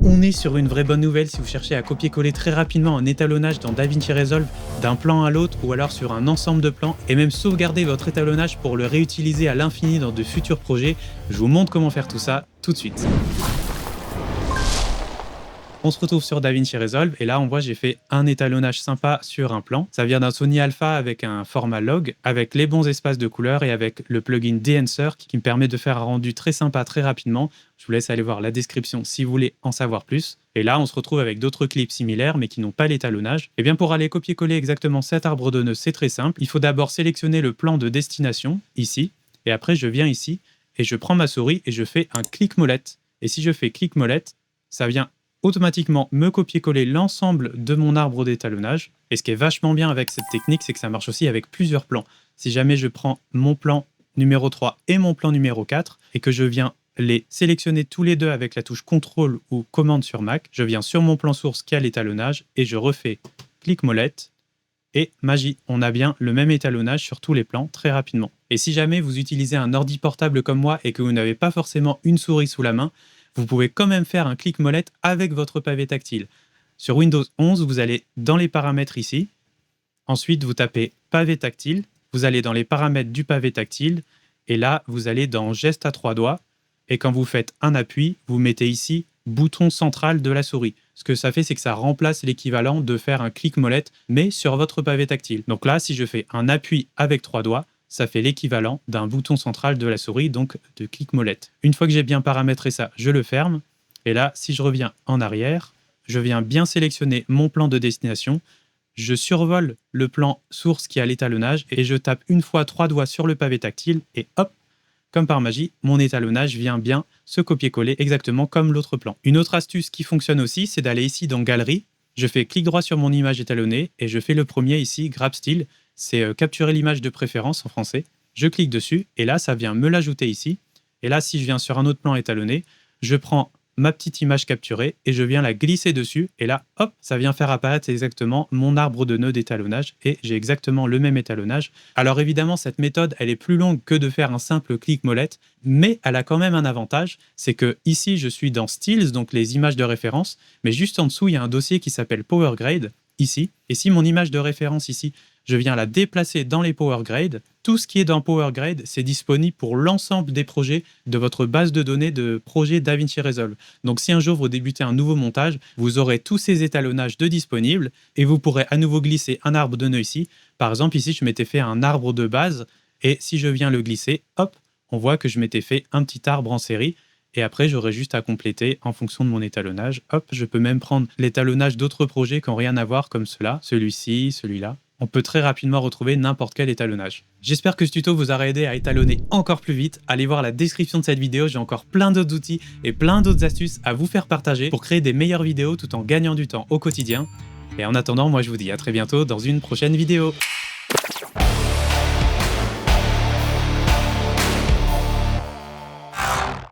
On est sur une vraie bonne nouvelle si vous cherchez à copier-coller très rapidement un étalonnage dans DaVinci Resolve d'un plan à l'autre ou alors sur un ensemble de plans et même sauvegarder votre étalonnage pour le réutiliser à l'infini dans de futurs projets. Je vous montre comment faire tout ça tout de suite. On se retrouve sur DaVinci Resolve et là on voit j'ai fait un étalonnage sympa sur un plan. Ça vient d'un Sony Alpha avec un format log, avec les bons espaces de couleurs et avec le plugin Dehancer qui me permet de faire un rendu très sympa très rapidement. Je vous laisse aller voir la description si vous voulez en savoir plus. Et là on se retrouve avec d'autres clips similaires mais qui n'ont pas l'étalonnage. Et bien pour aller copier-coller exactement cet arbre de nœuds c'est très simple. Il faut d'abord sélectionner le plan de destination ici et après je viens ici et je prends ma souris et je fais un clic-molette. Et si je fais clic-molette, ça vient automatiquement me copier-coller l'ensemble de mon arbre d'étalonnage. Et ce qui est vachement bien avec cette technique, c'est que ça marche aussi avec plusieurs plans. Si jamais je prends mon plan numéro 3 et mon plan numéro 4 et que je viens les sélectionner tous les deux avec la touche CTRL ou commande sur Mac, je viens sur mon plan source qui a l'étalonnage et je refais clic-molette et magie, on a bien le même étalonnage sur tous les plans très rapidement. Et si jamais vous utilisez un ordi portable comme moi et que vous n'avez pas forcément une souris sous la main, vous pouvez quand même faire un clic-molette avec votre pavé tactile. Sur Windows 11, vous allez dans les paramètres ici. Ensuite, vous tapez pavé tactile. Vous allez dans les paramètres du pavé tactile. Et là, vous allez dans geste à 3 doigts. Et quand vous faites un appui, vous mettez ici bouton central de la souris. Ce que ça fait, c'est que ça remplace l'équivalent de faire un clic-molette, mais sur votre pavé tactile. Donc là, si je fais un appui avec 3 doigts, ça fait l'équivalent d'un bouton central de la souris, donc de clic-molette. Une fois que j'ai bien paramétré ça, je le ferme. Et là, si je reviens en arrière, je viens bien sélectionner mon plan de destination. Je survole le plan source qui a l'étalonnage et je tape une fois 3 doigts sur le pavé tactile et hop, comme par magie, mon étalonnage vient bien se copier-coller exactement comme l'autre plan. Une autre astuce qui fonctionne aussi, c'est d'aller ici dans Galerie. Je fais clic droit sur mon image étalonnée et je fais le premier ici, Grab Style. C'est capturer l'image de préférence en français. Je clique dessus et là, ça vient me l'ajouter ici. Et là, si je viens sur un autre plan étalonné, je prends ma petite image capturée et je viens la glisser dessus. Et là, hop, ça vient faire apparaître exactement mon arbre de nœuds d'étalonnage et j'ai exactement le même étalonnage. Alors évidemment, cette méthode, elle est plus longue que de faire un simple clic-molette, mais elle a quand même un avantage, c'est que ici, je suis dans Styles, donc les images de référence, mais juste en dessous, il y a un dossier qui s'appelle Power Grade, ici. Et si mon image de référence ici, je viens la déplacer dans les Power Grade. Tout ce qui est dans Power Grade, c'est disponible pour l'ensemble des projets de votre base de données de projet DaVinci Resolve. Donc si un jour vous débutez un nouveau montage, vous aurez tous ces étalonnages de disponibles et vous pourrez à nouveau glisser un arbre de nœuds ici. Par exemple, ici, je m'étais fait un arbre de base et si je viens le glisser, hop, on voit que je m'étais fait un petit arbre en série. Et après, j'aurai juste à compléter en fonction de mon étalonnage. Hop, je peux même prendre l'étalonnage d'autres projets qui n'ont rien à voir comme cela, celui-ci, celui-là. On peut très rapidement retrouver n'importe quel étalonnage. J'espère que ce tuto vous aura aidé à étalonner encore plus vite. Allez voir la description de cette vidéo, j'ai encore plein d'autres outils et plein d'autres astuces à vous faire partager pour créer des meilleures vidéos tout en gagnant du temps au quotidien. Et en attendant, moi je vous dis à très bientôt dans une prochaine vidéo.